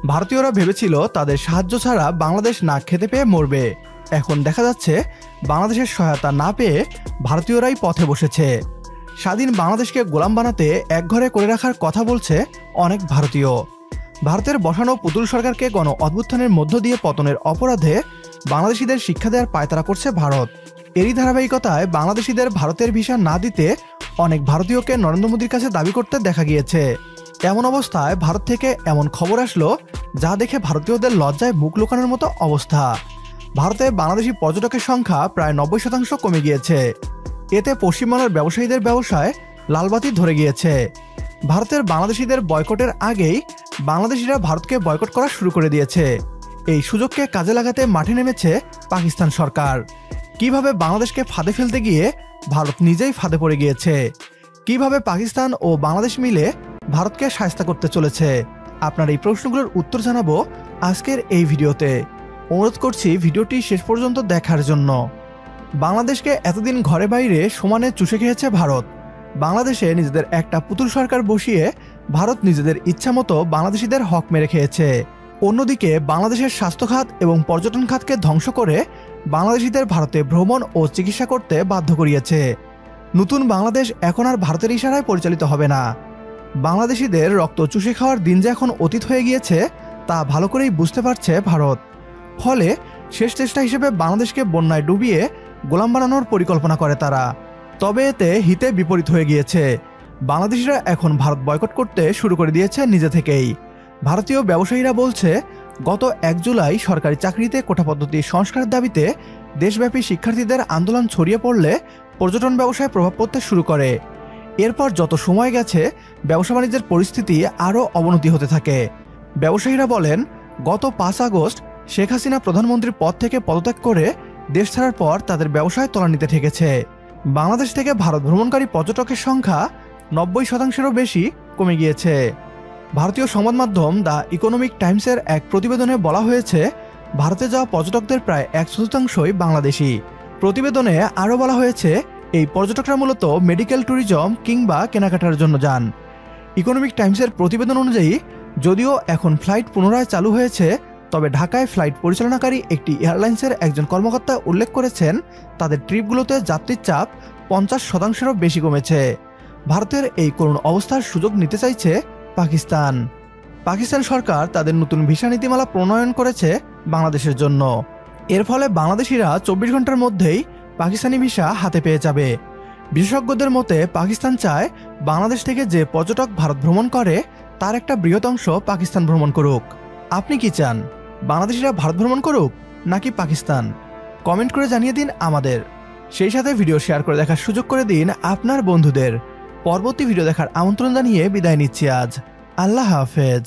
ভারতীয়রা ভেবেছিল তাদের সাহায্য ছাড়া বাংলাদেশ না খেতে পেয়ে মরবে। এখন দেখা যাচ্ছে বাংলাদেশের সহায়তা না পেয়ে ভারতীয়রাই পথে বসেছে। স্বাধীন বাংলাদেশকে গোলাম বানাতে একঘরে করে রাখার কথা বলছে অনেক ভারতীয়। ভারতের বসানো পুতুল সরকারকে গণ অভ্যুত্থানের মধ্য দিয়ে পতনের অপরাধে বাংলাদেশিদের শিক্ষা দেওয়ার পায়তারা করছে ভারত। এরই ধারাবাহিকতায় বাংলাদেশিদের ভারতের ভিসা না দিতে অনেক ভারতীয়কে নরেন্দ্র মোদীর কাছে দাবি করতে দেখা গিয়েছে। এমন অবস্থায় ভারত থেকে এমন খবর আসলো যা দেখে ভারতীয়দের লজ্জায় মুখ লুকানোর মতো অবস্থা। ভারতে বাংলাদেশি পর্যটকের সংখ্যা প্রায় 90% কমে গিয়েছে। এতে পশ্চিমবাংলার ব্যবসায়ীদের ব্যবসায় লালবাতি ধরে গিয়েছে। ভারতের বাংলাদেশিদের বয়কটের আগেই বাংলাদেশিরা ভারতকে বয়কট করা শুরু করে দিয়েছে। এই সুযোগকে কাজে লাগাতে মাঠে নেমেছে পাকিস্তান সরকার। কিভাবে বাংলাদেশকে ফাঁদে ফেলতে গিয়ে ভারত নিজেই ফাঁদে পড়ে গিয়েছে, কিভাবে পাকিস্তান ও বাংলাদেশ মিলে ভারতকে শায়েস্তা করতে চলেছে, আপনার এই প্রশ্নগুলোর উত্তর জানাবো আজকের এই ভিডিওতে। অনুরোধ করছি ভিডিওটি শেষ পর্যন্ত দেখার জন্য। বাংলাদেশকে এতদিন ঘরে বাইরে সমানে চুষে খেয়েছে ভারত। বাংলাদেশে নিজেদের একটা পুতুল সরকার বসিয়ে ভারত নিজেদের ইচ্ছামতো বাংলাদেশিদের হক মেরে খেয়েছে। অন্যদিকে বাংলাদেশের স্বাস্থ্য খাত এবং পর্যটন খাতকে ধ্বংস করে বাংলাদেশিদের ভারতে ভ্রমণ ও চিকিৎসা করতে বাধ্য করিয়েছে। নতুন বাংলাদেশ এখন আর ভারতের ইশারায় পরিচালিত হবে না। বাংলাদেশিদের রক্ত চুষে খাওয়ার দিন যে এখন অতীত হয়ে গিয়েছে তা ভালো করেই বুঝতে পারছে ভারত। ফলে শেষ চেষ্টা হিসেবে বাংলাদেশকে বন্যায় ডুবিয়ে গোলাম বানানোর পরিকল্পনা করে তারা। তবে এতে হিতে বিপরীত হয়ে গিয়েছে। বাংলাদেশিরা এখন ভারত বয়কট করতে শুরু করে দিয়েছে নিজে থেকেই। ভারতীয় ব্যবসায়ীরা বলছে, গত 1 জুলাই সরকারি চাকরিতে কোটা পদ্ধতি সংস্কারের দাবিতে দেশব্যাপী শিক্ষার্থীদের আন্দোলন ছড়িয়ে পড়লে পর্যটন ব্যবসায় প্রভাব পড়তে শুরু করে। এরপর যত সময় গেছে ব্যবসা বাণিজ্যের পরিস্থিতি আরও অবনতি হতে থাকে। ব্যবসায়ীরা বলেন, গত 5 আগস্ট শেখ হাসিনা প্রধানমন্ত্রীর পদ থেকে পদত্যাগ করে দেশ ছাড়ার পর তাদের ব্যবসায় তলানিতে ঠেকেছে। বাংলাদেশ থেকে ভারত ভ্রমণকারী পর্যটকের সংখ্যা 90%-এরও বেশি কমে গিয়েছে। ভারতীয় সংবাদ মাধ্যম দ্য ইকোনমিক টাইমসের এক প্রতিবেদনে বলা হয়েছে, ভারতে যাওয়া পর্যটকদের প্রায় 1/4 বাংলাদেশি। প্রতিবেদনে আরও বলা হয়েছে, এই পর্যটকরা মূলত মেডিকেল ট্যুরিজম কিংবা কেনাকাটার জন্য যান। ইকোনমিক টাইমসের প্রতিবেদন অনুযায়ী যদিও এখন ফ্লাইট পুনরায় চালু হয়েছে, তবে ঢাকায় ফ্লাইট পরিচালনাকারী একটি এয়ারলাইন্সের একজন কর্মকর্তা উল্লেখ করেছেন, তাদের ট্রিপগুলোতে যাত্রীর চাপ 50%-এরও বেশি কমেছে। ভারতের এই করুণ অবস্থার সুযোগ নিতে চাইছে পাকিস্তান সরকার তাদের নতুন ভিসা নীতিমালা প্রণয়ন করেছে বাংলাদেশের জন্য। এর ফলে বাংলাদেশিরা 24 ঘন্টার মধ্যেই পাকিস্তানি ভিসা হাতে পেয়ে যাবে। বিশেষজ্ঞদের মতে পাকিস্তান চায় বাংলাদেশ থেকে যে পর্যটক ভারত ভ্রমণ করে তার একটা বৃহৎ অংশ পাকিস্তান ভ্রমণ করুক। আপনি কি চান, বাংলাদেশিরা ভারত ভ্রমণ করুক নাকি পাকিস্তান? কমেন্ট করে জানিয়ে দিন আমাদের। সেই সাথে ভিডিও শেয়ার করে দেখার সুযোগ করে দিন আপনার বন্ধুদের। পরবর্তী ভিডিও দেখার আমন্ত্রণ জানিয়ে বিদায় নিচ্ছি আজ। আল্লাহ হাফেজ।